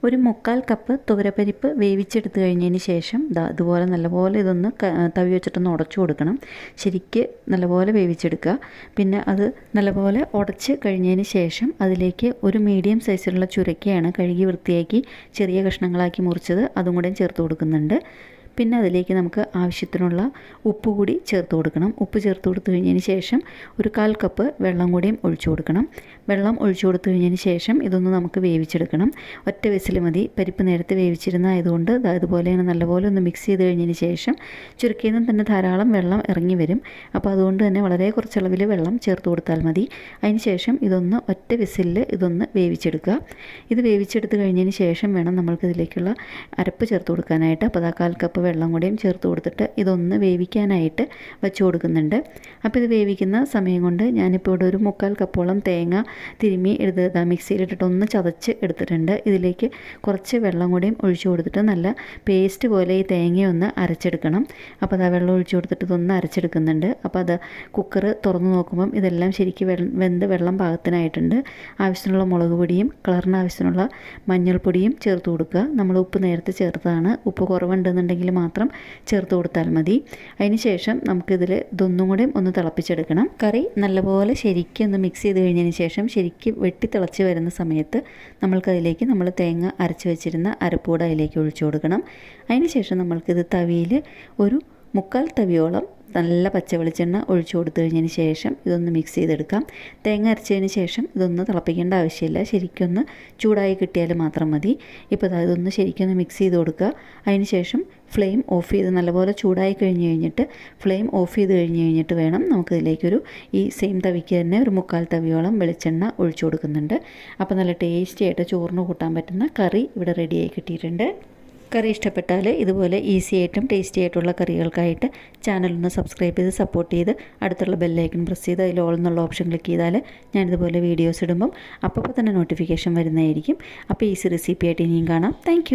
ഒരു 1/4 കപ്പ് തുവരപ്പരിപ്പ് വേവിച്ചെടുത്ത് കഴിഞ്ഞതിന് ശേഷം ഇതുപോലെ നല്ലപോലെ ഇതൊന്ന് തവി വെച്ചിട്ടൊന്ന് ഉടച്ചു കൊടുക്കണം. ശരിക്ക് നല്ലപോലെ വേവിച്ചെടുക്കുക. പിന്നെ അത് നല്ലപോലെ ഉടച്ച് കഴിഞ്ഞതിന് ശേഷം അതിലേക്ക് ഒരു മീഡിയം സൈസിലുള്ള ചുരക്കയാണ് കഴുകി വൃത്തിയാക്കി ചെറിയ കഷ്ണങ്ങളാക്കി മുറിച്ചത്, അതും കൂടെ ചേർത്ത് കൊടുക്കുന്നുണ്ട്. പിന്നെ അതിലേക്ക് നമുക്ക് ആവശ്യത്തിനുള്ള ഉപ്പ് കൂടി ചേർത്ത് കൊടുക്കണം. ഉപ്പ് ചേർത്ത് കൊടുത്തു കഴിഞ്ഞതിന് ശേഷം ഒരു 1/4 കപ്പ് വെള്ളം കൂടിയും ഒഴിച്ചു കൊടുക്കണം. വെള്ളം ഒഴിച്ചു കൊടുത്തു കഴിഞ്ഞതിന് ശേഷം ഇതൊന്ന് നമുക്ക് വേവിച്ചെടുക്കണം. ഒറ്റ വിസിൽ മതി. പരിപ്പ് നേരത്തെ വേവിച്ചിരുന്നതായതുകൊണ്ട് ഇതുപോലെയാണ് നല്ലപോലെ ഒന്ന് മിക്സ് ചെയ്ത് കഴിഞ്ഞതിന് ശേഷം ചുരുക്കിയിൽ നിന്ന് തന്നെ ധാരാളം വെള്ളം ഇറങ്ങി വരും. അപ്പോൾ അതുകൊണ്ട് തന്നെ വളരെ കുറച്ചളവിൽ വെള്ളം ചേർത്ത് കൊടുത്താൽ മതി. അതിന് ശേഷം ഇതൊന്ന് ഒറ്റ വിസിലിൽ ഇതൊന്ന് വേവിച്ചെടുക്കുക. ഇത് വേവിച്ചെടുത്ത് കഴിഞ്ഞതിന് ശേഷം വേണം നമ്മൾക്കിതിലേക്കുള്ള അരപ്പ് ചേർത്ത് കൊടുക്കാനായിട്ട്. അപ്പോൾ 1/4 കപ്പ് വെള്ളം കൂടിയും ചേർത്ത് കൊടുത്തിട്ട് ഇതൊന്ന് വേവിക്കാനായിട്ട് വെച്ച് കൊടുക്കുന്നുണ്ട്. അപ്പോൾ ഇത് വേവിക്കുന്ന സമയം കൊണ്ട് ഞാനിപ്പോൾ ഇവിടെ ഒരു 1/4 കപ്പോളം തേങ്ങ തിരുമ്മി എടുത്ത് മിക്സിയിലിട്ടിട്ട് ഒന്ന് ചതച്ച് എടുത്തിട്ടുണ്ട്. ഇതിലേക്ക് കുറച്ച് വെള്ളം കൂടിയും ഒഴിച്ചു കൊടുത്തിട്ട് നല്ല പേസ്റ്റ് പോലെ ഈ തേങ്ങയൊന്ന് അരച്ചെടുക്കണം. അപ്പോൾ വെള്ളം ഒഴിച്ചു കൊടുത്തിട്ട് ഇതൊന്ന് അരച്ചെടുക്കുന്നുണ്ട്. അപ്പോൾ കുക്കർ തുറന്ന് നോക്കുമ്പം ഇതെല്ലാം ശരിക്കും വെന്ത് വെള്ളം പാകത്തിനായിട്ടുണ്ട്. ആവശ്യത്തിനുള്ള മുളക് പൊടിയും കളറിന് ആവശ്യത്തിനുള്ള മഞ്ഞൾപ്പൊടിയും ചേർത്ത് കൊടുക്കുക. നമ്മൾ ഉപ്പ് നേരത്തെ ചേർത്തതാണ്. ഉപ്പ് കുറവുണ്ടെന്നുണ്ടെങ്കിൽ മാത്രം ചേർത്ത് കൊടുത്താൽ മതി. അതിന് ശേഷം നമുക്കിതിൽ ഇതൊന്നും കൂടെ ഒന്ന് തിളപ്പിച്ചെടുക്കണം. കറി നല്ലപോലെ ശരിക്കും ഒന്ന് മിക്സ് ചെയ്ത് കഴിഞ്ഞതിന് ശേഷം ശരിക്കും വെട്ടി തിളച്ച് വരുന്ന സമയത്ത് നമ്മൾക്കതിലേക്ക് നമ്മൾ തേങ്ങ അരച്ച് വെച്ചിരുന്ന അരപ്പൂടെ അതിലേക്ക് ഒഴിച്ചു കൊടുക്കണം. അതിന് ശേഷം നമ്മൾക്കിത് തവിയിൽ ഒരു 1/4 തവിയോളം നല്ല പച്ച വെളിച്ചെണ്ണ ഒഴിച്ചു കൊടുത്തു കഴിഞ്ഞതിന് ശേഷം ഇതൊന്ന് മിക്സ് ചെയ്തെടുക്കാം. തേങ്ങ അരച്ചതിന് ശേഷം ഇതൊന്ന് തിളപ്പിക്കേണ്ട ആവശ്യമില്ല. ശരിക്കൊന്ന് ചൂടായി കിട്ടിയാൽ മാത്രം മതി. ഇപ്പോൾ ഇതൊന്ന് ശരിക്കൊന്ന് മിക്സ് ചെയ്ത് കൊടുക്കുക. അതിന് ശേഷം ഫ്ലെയിം ഓഫ് ചെയ്ത് നല്ലപോലെ ചൂടായി കഴിഞ്ഞിട്ട് ഫ്ലെയിം ഓഫ് ചെയ്ത് കഴിഞ്ഞിട്ട് വേണം നമുക്കിതിലേക്കൊരു ഈ സെയിം തവിക്ക് തന്നെ ഒരു 1/4 തവിയോളം വെളിച്ചെണ്ണ ഒഴിച്ചു കൊടുക്കുന്നുണ്ട്. അപ്പോൾ നല്ല ടേസ്റ്റി ആയിട്ട് ചോറിന് കൂട്ടാൻ പറ്റുന്ന കറി ഇവിടെ റെഡിയായി കിട്ടിയിട്ടുണ്ട്. കറി ഇഷ്ടപ്പെട്ടാൽ ഇതുപോലെ ഈസി ആയിട്ടും ടേസ്റ്റി ആയിട്ടുള്ള കറികൾക്കായിട്ട് ചാനലൊന്ന് സബ്സ്ക്രൈബ് ചെയ്ത് സപ്പോർട്ട് ചെയ്ത് അടുത്തുള്ള ബെല്ലൈക്കൺ പ്രസ് ചെയ്ത് അതിൽ ഓൾ എന്നുള്ള ഓപ്ഷൻ ക്ലിക്ക് ചെയ്താൽ ഞാനിതുപോലെ വീഡിയോസ് ഇടുമ്പം അപ്പോൾ തന്നെ നോട്ടിഫിക്കേഷൻ വരുന്നതായിരിക്കും. അപ്പോൾ ഈസി റെസിപ്പി ആയിട്ട് ഇനിയും കാണാം. താങ്ക്